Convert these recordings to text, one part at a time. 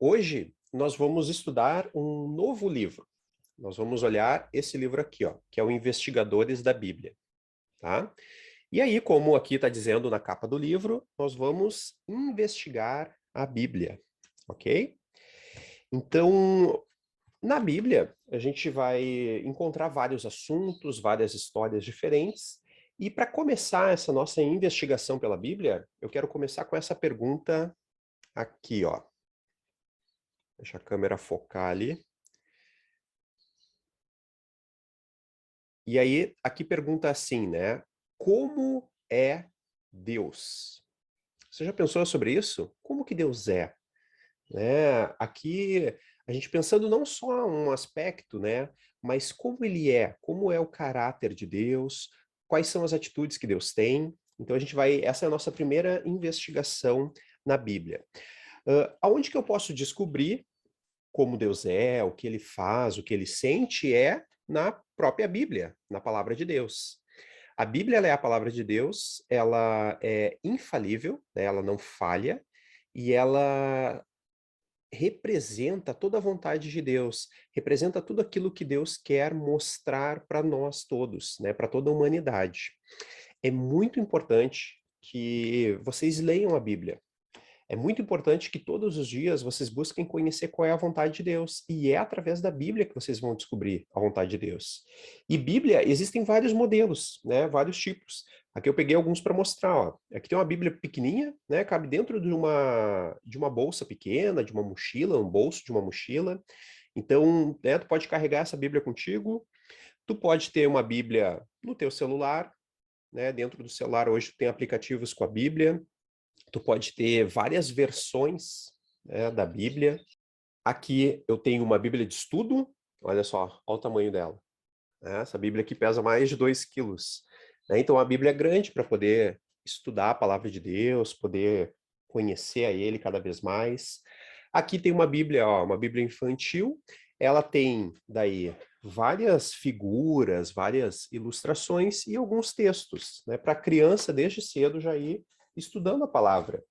Hoje nós vamos estudar um novo livro. Nós vamos olhar esse livro aqui, ó, que é o Investigadores da Bíblia, tá? E aí, como aqui está dizendo na capa do livro, nós vamos investigar a Bíblia, ok? Então, na Bíblia, a gente vai encontrar vários assuntos, várias histórias diferentes. E para começar essa nossa investigação pela Bíblia, eu quero começar com essa pergunta aqui, ó. Deixa a câmera focar ali. E aí, aqui pergunta assim, né? Como é Deus? Você já pensou sobre isso? Como que Deus é? Né? Aqui, a gente pensando não só um aspecto, né? Mas como ele é, como é o caráter de Deus, quais são as atitudes que Deus tem. Então, essa é a nossa primeira investigação na Bíblia. Aonde que eu posso descobrir como Deus é, o que ele faz, o que ele sente é na própria Bíblia, na palavra de Deus. A Bíblia ela é a palavra de Deus, ela é infalível, né, ela não falha, e ela representa toda a vontade de Deus, representa tudo aquilo que Deus quer mostrar para nós todos, né, para toda a humanidade. É muito importante que vocês leiam a Bíblia. É muito importante que todos os dias vocês busquem conhecer qual é a vontade de Deus. E é através da Bíblia que vocês vão descobrir a vontade de Deus. E Bíblia, existem vários modelos, né? Vários tipos. Aqui eu peguei alguns para mostrar, ó. Aqui tem uma Bíblia pequenininha, né? Cabe dentro de uma bolsa pequena, de uma mochila, um bolso de uma mochila. Então, né, tu pode carregar essa Bíblia contigo. Tu pode ter uma Bíblia no teu celular, né? Dentro do celular hoje tem aplicativos com a Bíblia. Tu pode ter várias versões, né, da Bíblia. Aqui eu tenho uma Bíblia de estudo, olha só, olha o tamanho dela. Né? Essa Bíblia aqui pesa mais de 2 quilos. Né? Então a Bíblia é grande para poder estudar a palavra de Deus, poder conhecer a Ele cada vez mais. Aqui tem uma Bíblia, ó, uma Bíblia infantil. Ela tem daí várias figuras, várias ilustrações e alguns textos, né, para a criança desde cedo já ir estudando a palavra.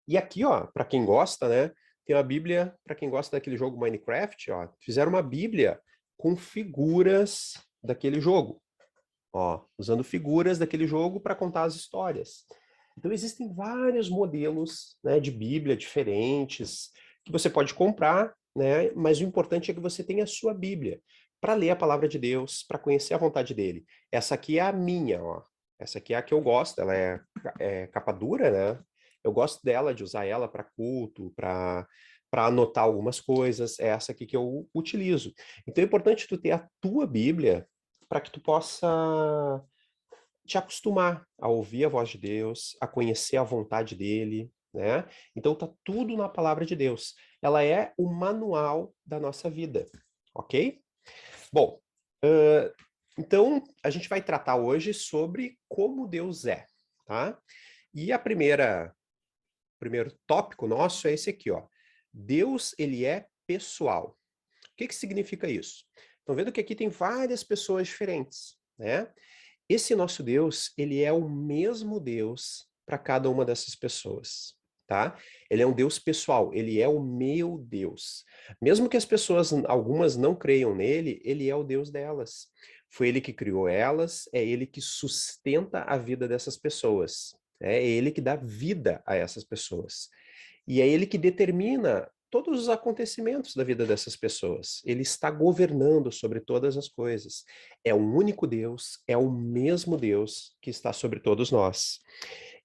E aqui, ó, para quem gosta, né, tem uma Bíblia, para quem gosta daquele jogo Minecraft, ó, fizeram uma Bíblia com figuras daquele jogo, ó, usando figuras daquele jogo para contar as histórias. Então existem vários modelos, né, de Bíblia diferentes que você pode comprar, né, mas o importante é que você tenha a sua Bíblia para ler a palavra de Deus, para conhecer a vontade dele. Essa aqui é a minha, ó. Essa aqui é a que eu gosto, ela é capa dura, né? Eu gosto dela, de usar ela para culto, para anotar algumas coisas. É essa aqui que eu utilizo. Então é importante tu ter a tua Bíblia para que tu possa te acostumar a ouvir a voz de Deus, a conhecer a vontade dele, né? Então tá tudo na palavra de Deus. Ela é o manual da nossa vida, ok? Bom, então a gente vai tratar hoje sobre como Deus é, tá? E o primeiro tópico nosso é esse aqui, ó. Deus, ele é pessoal. O que que significa isso? Estão vendo que aqui tem várias pessoas diferentes, né? Esse nosso Deus, ele é o mesmo Deus para cada uma dessas pessoas, tá? Ele é um Deus pessoal, ele é o meu Deus. Mesmo que as pessoas, algumas não creiam nele, ele é o Deus delas. Foi ele que criou elas, é ele que sustenta a vida dessas pessoas. É ele que dá vida a essas pessoas. E é ele que determina todos os acontecimentos da vida dessas pessoas. Ele está governando sobre todas as coisas. É um único Deus, é o mesmo Deus que está sobre todos nós.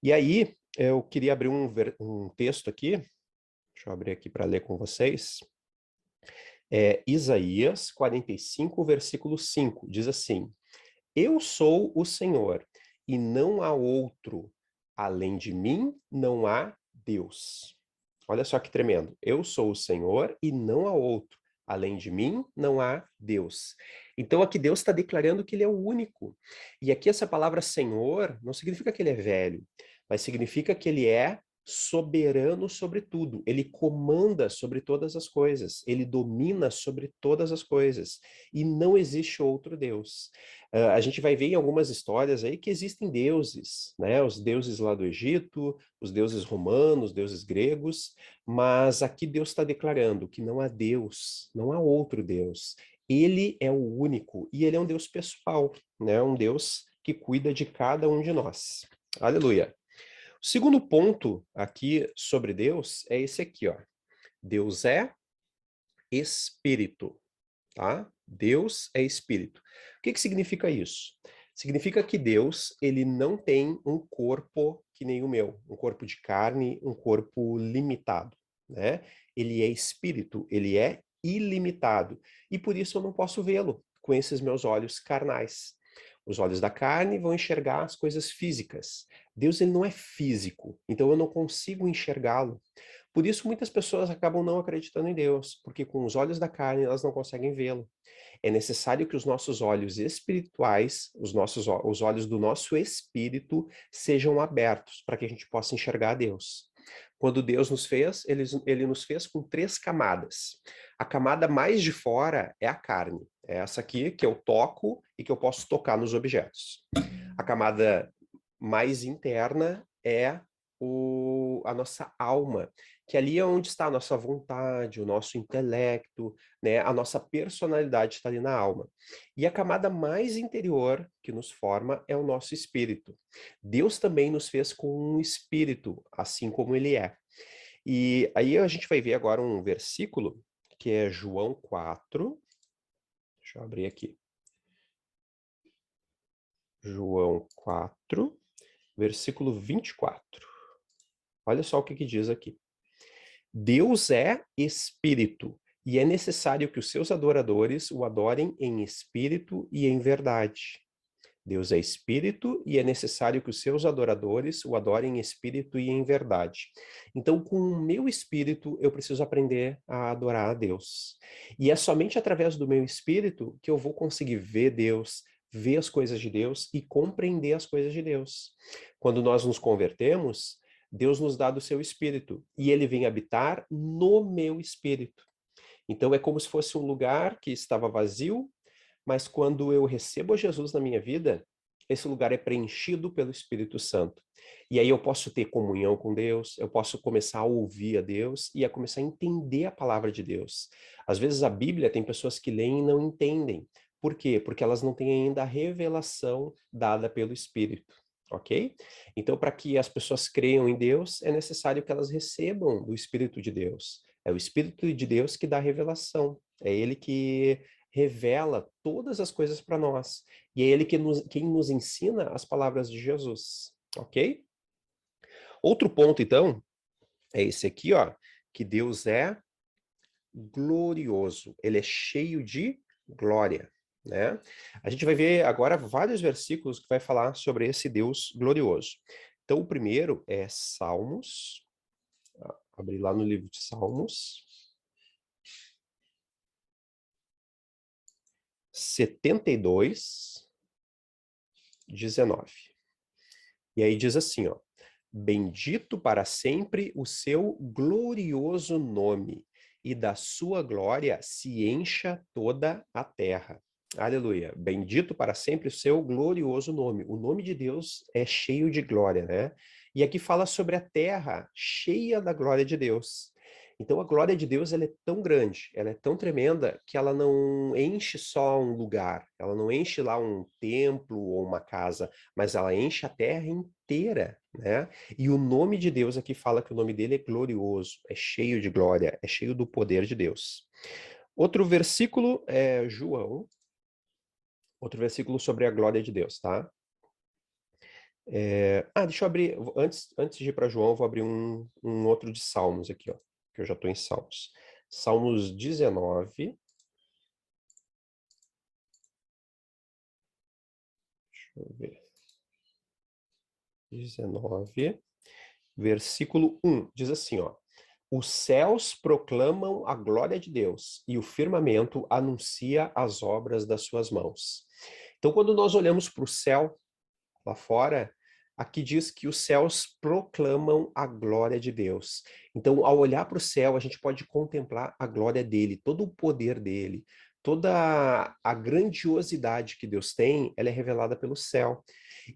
E aí, eu queria abrir um texto aqui, deixa eu abrir aqui para ler com vocês. Isaías 45, versículo 5, diz assim: Eu sou o Senhor, e não há outro. Além de mim, não há Deus. Olha só que tremendo. Eu sou o Senhor e não há outro. Além de mim, não há Deus. Então aqui Deus está declarando que ele é o único. E aqui essa palavra Senhor não significa que ele é velho, mas significa que ele é soberano sobre tudo. Ele comanda sobre todas as coisas. Ele domina sobre todas as coisas. E não existe outro Deus. A gente vai ver em algumas histórias aí que existem deuses, né? Os deuses lá do Egito, os deuses romanos, os deuses gregos, mas aqui Deus está declarando que não há Deus, não há outro Deus. Ele é o único e ele é um Deus pessoal, né? Um Deus que cuida de cada um de nós. Aleluia. O segundo ponto aqui sobre Deus é esse aqui, ó. Deus é espírito, tá? Deus é espírito. O que que significa isso? Significa que Deus, ele não tem um corpo que nem o meu, um corpo de carne, um corpo limitado, né? Ele é espírito, ele é ilimitado. E por isso eu não posso vê-lo com esses meus olhos carnais. Os olhos da carne vão enxergar as coisas físicas. Deus, ele não é físico, então eu não consigo enxergá-lo. Por isso muitas pessoas acabam não acreditando em Deus, porque com os olhos da carne elas não conseguem vê-lo. É necessário que os nossos olhos espirituais, os olhos do nosso espírito, sejam abertos para que a gente possa enxergar a Deus. Quando Deus nos fez, ele nos fez com 3 camadas. A camada mais de fora é a carne. É essa aqui que eu toco e que eu posso tocar nos objetos. A camada mais interna é a nossa alma, que ali é onde está a nossa vontade, o nosso intelecto, né? A nossa personalidade está ali na alma. E a camada mais interior que nos forma é o nosso espírito. Deus também nos fez com um espírito, assim como ele é. E aí a gente vai ver agora um versículo, que é João 4. Deixa eu abrir aqui. João 4, versículo 24. Olha só o que diz aqui. Deus é espírito, e é necessário que os seus adoradores o adorem em espírito e em verdade. Deus é espírito e é necessário que os seus adoradores o adorem em espírito e em verdade. Então, com o meu espírito, eu preciso aprender a adorar a Deus. E é somente através do meu espírito que eu vou conseguir ver Deus, ver as coisas de Deus e compreender as coisas de Deus. Quando nós nos convertemos, Deus nos dá do seu espírito e ele vem habitar no meu espírito. Então é como se fosse um lugar que estava vazio, mas quando eu recebo Jesus na minha vida, esse lugar é preenchido pelo Espírito Santo. E aí eu posso ter comunhão com Deus, eu posso começar a ouvir a Deus e a começar a entender a palavra de Deus. Às vezes a Bíblia tem pessoas que leem e não entendem. Por quê? Porque elas não têm ainda a revelação dada pelo Espírito. Ok? Então, para que as pessoas creiam em Deus, é necessário que elas recebam do Espírito de Deus. É o Espírito de Deus que dá revelação. É ele que revela todas as coisas para nós. E é ele quem nos ensina as palavras de Jesus, ok? Outro ponto, então, é esse aqui, ó, que Deus é glorioso. Ele é cheio de glória, né? A gente vai ver agora vários versículos que vai falar sobre esse Deus glorioso. Então, o primeiro é Salmos. Abrir lá no livro de Salmos. 72, 19. E aí diz assim, ó: Bendito para sempre o seu glorioso nome, e da sua glória se encha toda a terra. Aleluia. Bendito para sempre o seu glorioso nome. O nome de Deus é cheio de glória, né? E aqui fala sobre a terra cheia da glória de Deus. Então a glória de Deus ela é tão grande, ela é tão tremenda que ela não enche só um lugar, ela não enche lá um templo ou uma casa, mas ela enche a terra inteira, né? E o nome de Deus aqui fala que o nome dele é glorioso, é cheio de glória, é cheio do poder de Deus. Outro versículo é João, outro versículo sobre a glória de Deus, tá? Deixa eu abrir, antes de ir para João, eu vou abrir um outro de Salmos aqui, ó, que eu já estou em Salmos. Salmos 19. Deixa eu ver. 19, versículo 1, diz assim, ó: Os céus proclamam a glória de Deus e o firmamento anuncia as obras das suas mãos. Então, quando nós olhamos para o céu lá fora, aqui diz que os céus proclamam a glória de Deus. Então, ao olhar para o céu, a gente pode contemplar a glória dele, todo o poder dele, toda a grandiosidade que Deus tem, ela é revelada pelo céu.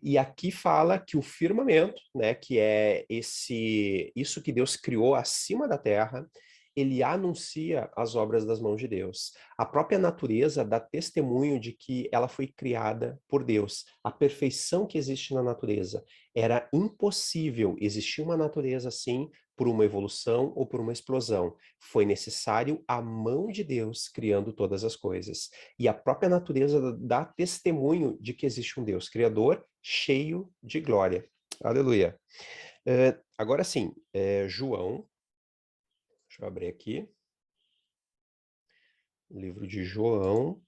E aqui fala que o firmamento, né, que é isso que Deus criou acima da terra, ele anuncia as obras das mãos de Deus. A própria natureza dá testemunho de que ela foi criada por Deus. A perfeição que existe na natureza. Era impossível existir uma natureza assim por uma evolução ou por uma explosão. Foi necessário a mão de Deus criando todas as coisas. E a própria natureza dá testemunho de que existe um Deus criador cheio de glória. Aleluia. Agora sim, João. Deixa eu abrir aqui. Livro de João,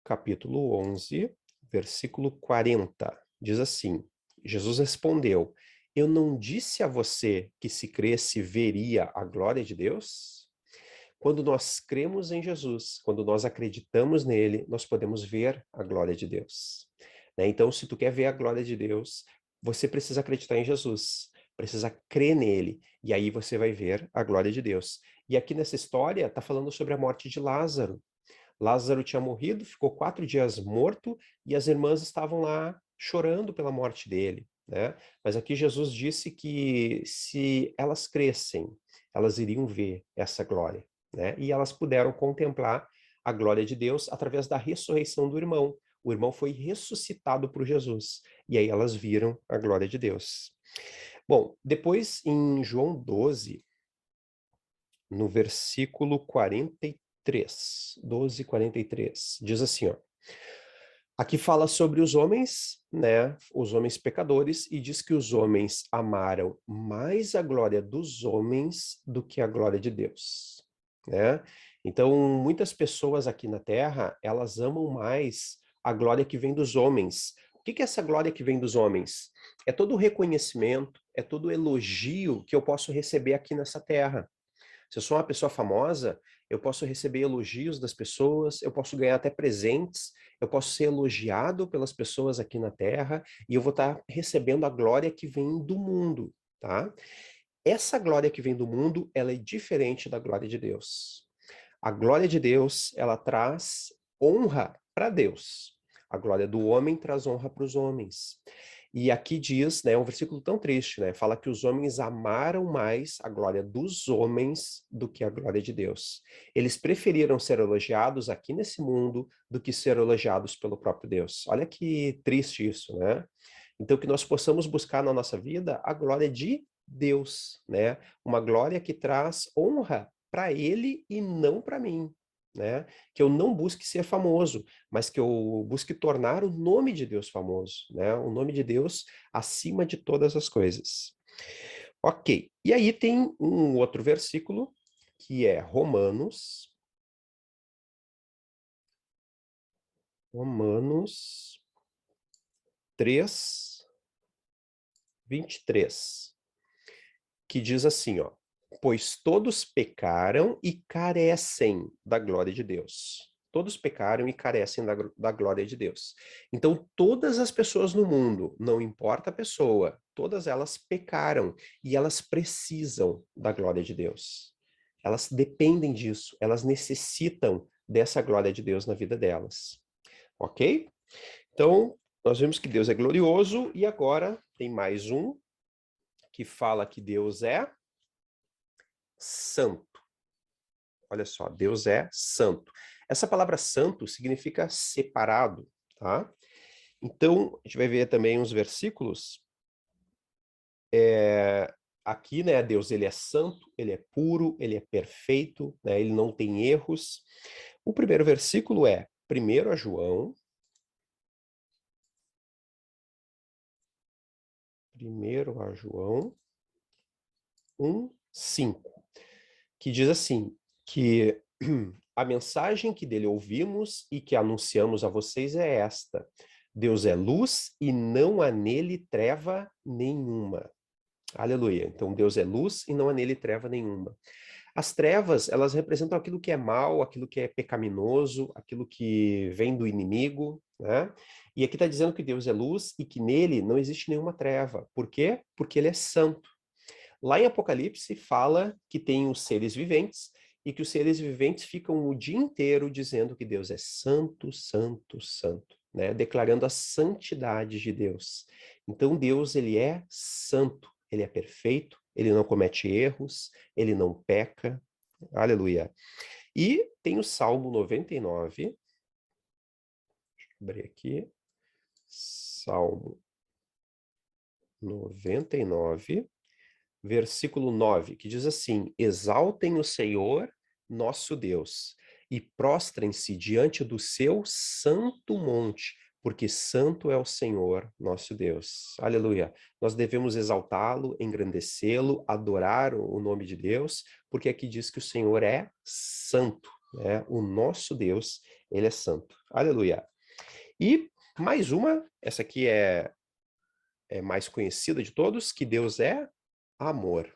capítulo 11, versículo 40. Diz assim: Jesus respondeu: Eu não disse a você que se cresce veria a glória de Deus? Quando nós cremos em Jesus, quando nós acreditamos nele, nós podemos ver a glória de Deus. Né? Então, se tu quer ver a glória de Deus, você precisa acreditar em Jesus, precisa crer nele, e aí você vai ver a glória de Deus. E aqui nessa história, está falando sobre a morte de Lázaro. Lázaro tinha morrido, ficou 4 dias morto, e as irmãs estavam lá chorando pela morte dele. Né? Mas aqui Jesus disse que se elas crescem, elas iriam ver essa glória. Né? E elas puderam contemplar a glória de Deus através da ressurreição do irmão. O irmão foi ressuscitado por Jesus. E aí elas viram a glória de Deus. Bom, depois em João 12, no versículo 43, 12, 43, diz assim, ó. Aqui fala sobre os homens, né, os homens pecadores, e diz que os homens amaram mais a glória dos homens do que a glória de Deus, né? Então, muitas pessoas aqui na Terra, elas amam mais a glória que vem dos homens. O que é essa glória que vem dos homens? É todo o reconhecimento, é todo o elogio que eu posso receber aqui nessa Terra. Se eu sou uma pessoa famosa, eu posso receber elogios das pessoas, eu posso ganhar até presentes, eu posso ser elogiado pelas pessoas aqui na Terra e eu vou estar recebendo a glória que vem do mundo, tá? Essa glória que vem do mundo, ela é diferente da glória de Deus. A glória de Deus, ela traz honra para Deus. A glória do homem traz honra para os homens. E aqui diz, né, um versículo tão triste, né? Fala que os homens amaram mais a glória dos homens do que a glória de Deus. Eles preferiram ser elogiados aqui nesse mundo do que ser elogiados pelo próprio Deus. Olha que triste isso, né? Então que nós possamos buscar na nossa vida a glória de Deus, né? Uma glória que traz honra para ele e não para mim, né? Que eu não busque ser famoso, mas que eu busque tornar o nome de Deus famoso, né? O nome de Deus acima de todas as coisas. Ok. E aí tem um outro versículo que é Romanos 3, 23, que diz assim, ó: Pois todos pecaram e carecem da glória de Deus. Todos pecaram e carecem da glória de Deus. Então, todas as pessoas no mundo, não importa a pessoa, todas elas pecaram e elas precisam da glória de Deus. Elas dependem disso, elas necessitam dessa glória de Deus na vida delas. Ok? Então, nós vimos que Deus é glorioso e agora tem mais um que fala que Deus é santo. Olha só, Deus é santo. Essa palavra santo significa separado, tá? Então, a gente vai ver também uns versículos. Aqui, né, Deus, ele é santo, ele é puro, ele é perfeito, né, ele não tem erros. O primeiro versículo é 1 João. 1 João 1:5, que diz assim, que a mensagem que dele ouvimos e que anunciamos a vocês é esta: Deus é luz e não há nele treva nenhuma. Aleluia. Então Deus é luz e não há nele treva nenhuma. As trevas, elas representam aquilo que é mal, aquilo que é pecaminoso, aquilo que vem do inimigo, né? E aqui está dizendo que Deus é luz e que nele não existe nenhuma treva. Por quê? Porque ele é santo. Lá em Apocalipse fala que tem os seres viventes e que os seres viventes ficam o dia inteiro dizendo que Deus é santo, santo, santo, né? Declarando a santidade de Deus. Então Deus, ele é santo, ele é perfeito, ele não comete erros, ele não peca. Aleluia. E tem o Salmo 99. Deixa eu abrir aqui. Salmo 99. Versículo 9, que diz assim: Exaltem o Senhor, nosso Deus, e prostrem-se diante do seu santo monte, porque santo é o Senhor, nosso Deus. Aleluia. Nós devemos exaltá-lo, engrandecê-lo, adorar o nome de Deus, porque aqui diz que o Senhor é santo, né? O nosso Deus, ele é santo. Aleluia. E mais uma, essa aqui é mais conhecida de todos, que Deus é amor.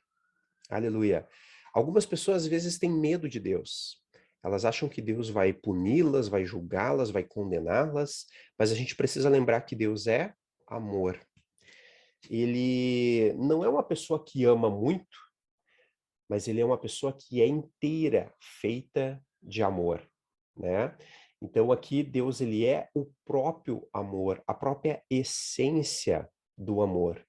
Aleluia. Algumas pessoas às vezes têm medo de Deus. Elas acham que Deus vai puni-las, vai julgá-las, vai condená-las, mas a gente precisa lembrar que Deus é amor. Ele não é uma pessoa que ama muito, mas ele é uma pessoa que é inteira, feita de amor, né? Então aqui Deus, ele é o próprio amor, a própria essência do amor.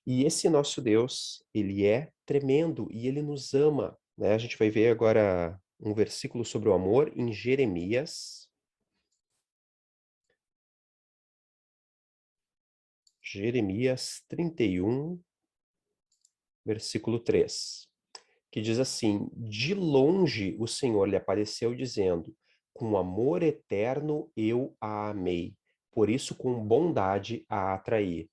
E esse nosso Deus, ele é tremendo e ele nos ama, né? A gente vai ver agora um versículo sobre o amor em Jeremias. Jeremias 31, versículo 3, que diz assim: De longe o Senhor lhe apareceu dizendo: Com amor eterno eu a amei, por isso com bondade a atraí.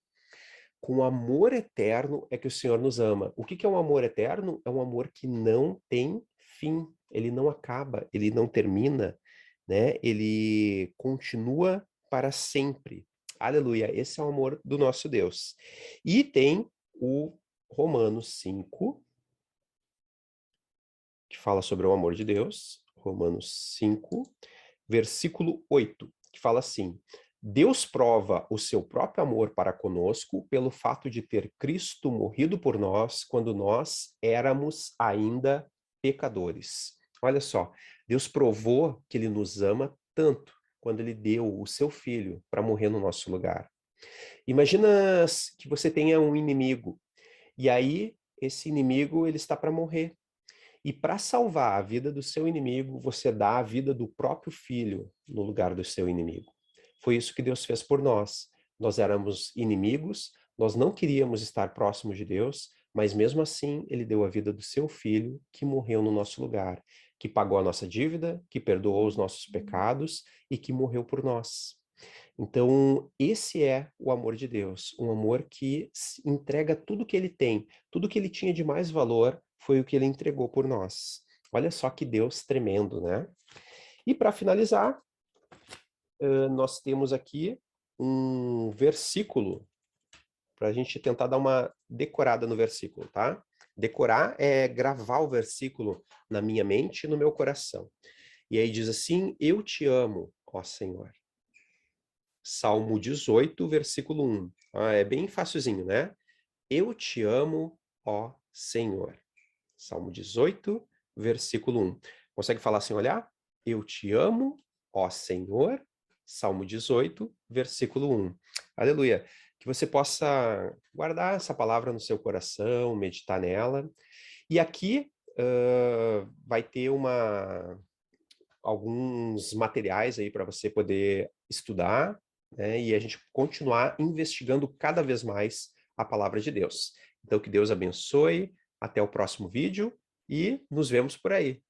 Com amor eterno é que o Senhor nos ama. O que é um amor eterno? É um amor que não tem fim. Ele não acaba, ele não termina, né? Ele continua para sempre. Aleluia. Esse é o amor do nosso Deus. E tem o Romanos 5, que fala sobre o amor de Deus. Romanos 5, versículo 8, que fala assim: Deus prova o seu próprio amor para conosco pelo fato de ter Cristo morrido por nós quando nós éramos ainda pecadores. Olha só, Deus provou que ele nos ama tanto quando ele deu o seu filho para morrer no nosso lugar. Imagina que você tenha um inimigo e aí esse inimigo ele está para morrer. E para salvar a vida do seu inimigo, você dá a vida do próprio filho no lugar do seu inimigo. Foi isso que Deus fez por nós. Nós éramos inimigos, nós não queríamos estar próximos de Deus, mas mesmo assim ele deu a vida do seu filho que morreu no nosso lugar, que pagou a nossa dívida, que perdoou os nossos pecados e que morreu por nós. Então, esse é o amor de Deus, um amor que entrega tudo que ele tem, tudo que ele tinha de mais valor foi o que ele entregou por nós. Olha só que Deus tremendo, né? E para finalizar, nós temos aqui um versículo para a gente tentar dar uma decorada no versículo, tá? Decorar é gravar o versículo na minha mente e no meu coração. E aí diz assim: Eu te amo, ó Senhor. Salmo 18, versículo 1. É bem facilzinho, né? Eu te amo, ó Senhor. Salmo 18, versículo 1. Consegue falar sem olhar? Eu te amo, ó Senhor. Salmo 18, versículo 1. Aleluia. Que você possa guardar essa palavra no seu coração, meditar nela. E aqui vai ter alguns materiais aí para você poder estudar, né, e a gente continuar investigando cada vez mais a palavra de Deus. Então, que Deus abençoe, até o próximo vídeo e nos vemos por aí.